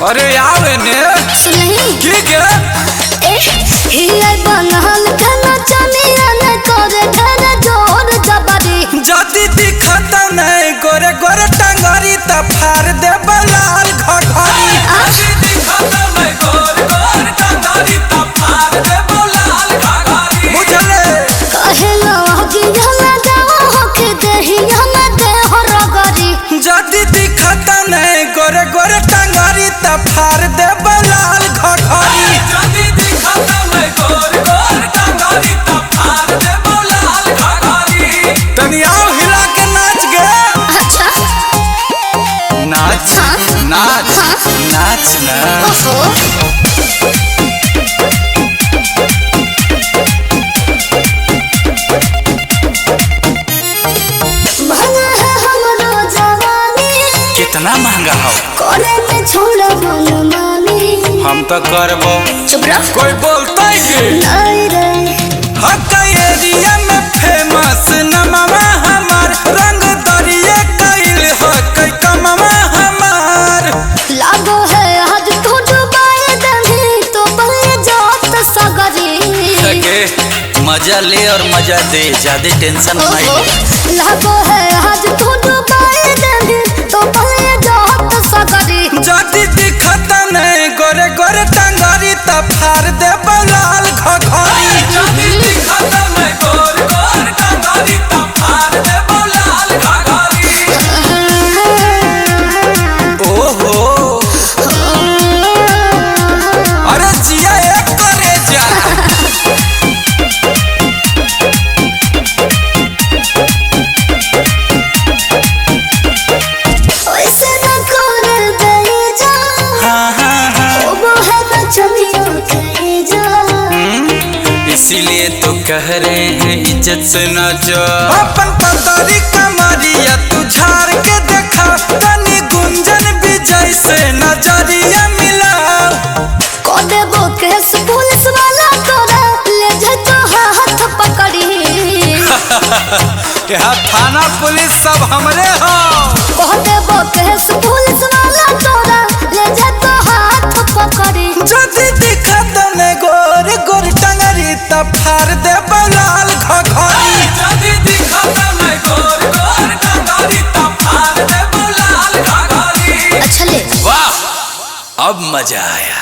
अरे आवे ने सुनही की के हिया बनल खाना चनिया न करे घर जोर जबरी जदी दिखत नहीं गोरे गोरे टंगरी त फाड़ दे बलाल घघरी जदी दिखत नहीं गोरे गोरे टंगरी त फाड़ दे बलाल घघरी बुझले कहे लगी हला जाओ होके देहिया में देह रगरी जदी दिखत नहीं गोरे गोरे टंगरी त फाड़ दे बलाल घघरी जदी दिखत नहीं गोरे गोरे टंगरी त फाड़ दे बलाल घघरी तनिया हिला के नाच गे अच्छा नाच नाच नाच ना ओहो महंगा है हमरो जवानी कितना महंगा हो करे में छोड़ मनमानी हम तो करबो चुप रह कोई बोलता है कि नहीं रे हक एरिया में फेमस नमवा हमार रंग दरिया कइल हो कई कमवा हमार लागो है आज तो डुबाए दही तो बल्ले जात सगरी सके मजा ले और मजा दे ज्यादा टेंशन नहीं ले लागो है आज तो डुबाए दही तो बल्ले जात सगरी जदी दिखत नहीं गोरे गोरे टंगरी त फाड़ दे बलाल घघरी जदी दिखत नहीं गोरे गोरे टंगरी त फाड़ दे बलाल घघरी ओहो अरे जिया एक करे जा वैसे न कर दे जा हाँ हाँ हाँ वो है बचनियों के जा इसीलिए तो कह रहे हैं इज्जत से नाचो अपन पतरी कमरिया तू झाड़ के देखा तनी गुंजन विजय से नजरिया मिला को देबो केस पुलिस वाला तोरा ले जे तो हाथ पकड़ी यहाँ थाना पुलिस सब हमरे हो को देबो केस पुलिस वाला तोरा ले जे तो हाथ पकड़ी जदी दिखत ने गोर गोर टंगरी त फाड़ दे बलाल घघरी जदी दिखत ने गोर गोर टंगरी त फाड़ दे बलाल घघरी अच्छा ले वाह अब मजा आया।